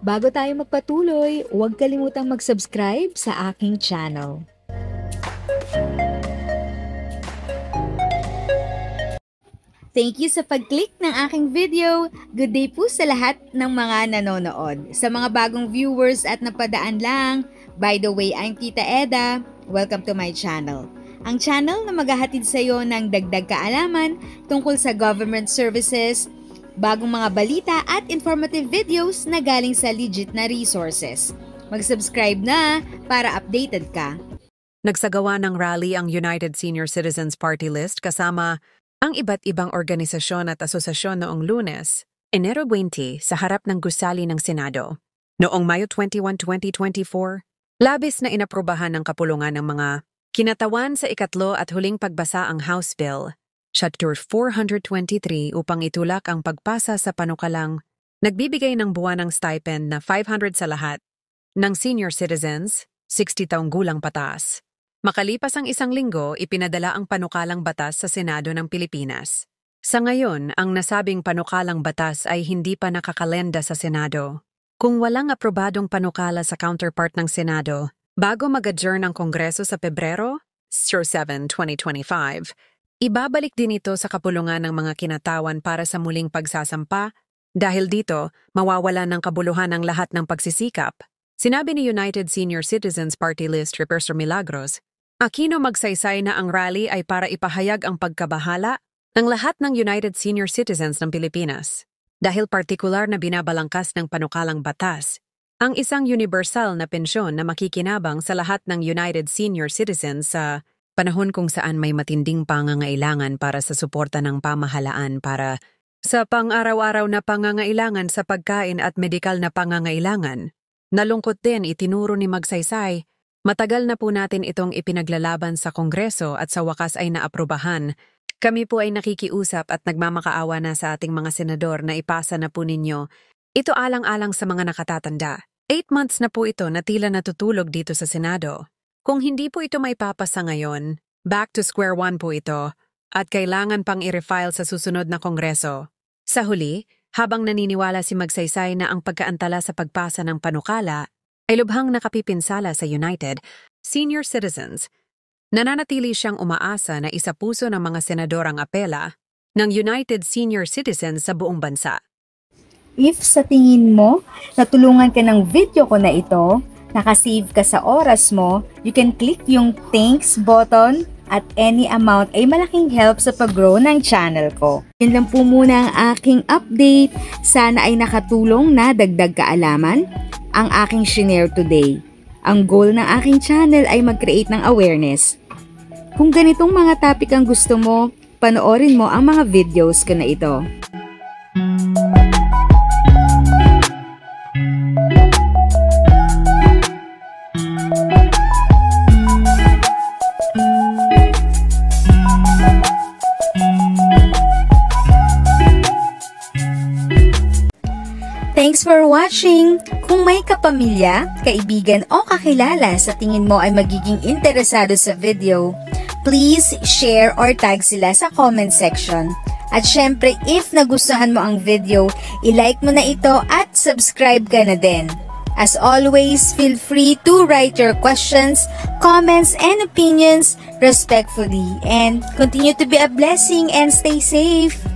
Bago tayo magpatuloy, huwag kalimutang mag-subscribe sa aking channel. Thank you sa pag-click ng aking video. Good day po sa lahat ng mga nanonood. Sa mga bagong viewers at napadaan lang, by the way, I'm Tita Eda. Welcome to my channel. Ang channel na maghahatid sa iyo ng dagdag kaalaman tungkol sa government services, bagong mga balita at informative videos na galing sa legit na resources. Mag-subscribe na para updated ka. Nagsagawa ng rally ang United Senior Citizens Party List kasama ang iba't ibang organisasyon at asosasyon noong Lunes, Enero 20 sa harap ng gusali ng Senado. Noong Mayo 21, 2024, labis na inaprubahan ng kapulungan ng mga kinatawan sa ikatlo at huling pagbasa ang House Bill, Chapter 423 upang itulak ang pagpasa sa panukalang nagbibigay ng buwanang stipend na 500 sa lahat ng senior citizens, 60 taong gulang pataas. Makalipas ang isang linggo, ipinadala ang panukalang batas sa Senado ng Pilipinas. Sa ngayon, ang nasabing panukalang batas ay hindi pa nakakalenda sa Senado. Kung walang aprobadong panukala sa counterpart ng Senado, bago mag-adjourn ang Kongreso sa Pebrero, 7, 2025, ibabalik din ito sa kapulungan ng mga kinatawan para sa muling pagsasampa. Dahil dito, mawawala ng kabuluhan ang lahat ng pagsisikap. Sinabi ni United Senior Citizens Party List Represor Milagros, Aquino magsaysay na ang rally ay para ipahayag ang pagkabahala ng lahat ng United Senior Citizens ng Pilipinas. Dahil partikular na binabalangkas ng panukalang batas, ang isang universal na pensyon na makikinabang sa lahat ng United Senior Citizens sa panahon kung saan may matinding pangangailangan para sa suporta ng pamahalaan para sa pang-araw-araw na pangangailangan sa pagkain at medikal na pangangailangan. Nalungkot din itinuro ni Magsaysay, matagal na po natin itong ipinaglalaban sa Kongreso at sa wakas ay naaprubahan. Kami po ay nakikiusap at nagmamakaawa na sa ating mga senador na ipasa na po ninyo. Ito alang-alang sa mga nakatatanda. 8 months na po ito na tila natutulog dito sa Senado. Kung hindi po ito maipapasa ngayon, back to square one po ito at kailangan pang i-refile sa susunod na Kongreso. Sa huli, habang naniniwala si Magsaysay na ang pagkaantala sa pagpasa ng panukala ay lubhang nakapipinsala sa United Senior Citizens, nananatili siyang umaasa na isa puso ng mga senador ang apela ng United Senior Citizens sa buong bansa. If sa tingin mo, natulungan ka ng video ko na ito, nakasave ka sa oras mo, you can click yung thanks button at any amount ay malaking help sa pag-grow ng channel ko. Yun lang po muna ang aking update. Sana ay nakatulong na dagdag kaalaman ang aking share today. Ang goal ng aking channel ay mag-create ng awareness. Kung ganitong mga topic ang gusto mo, panoorin mo ang mga videos ko na ito. Thanks for watching! Kung may kapamilya, kaibigan o kakilala sa tingin mo ay magiging interesado sa video, please share or tag sila sa comment section. At syempre, if nagustuhan mo ang video, i-like mo na ito at subscribe ka na din. As always, feel free to write your questions, comments, and opinions respectfully. And continue to be a blessing and stay safe!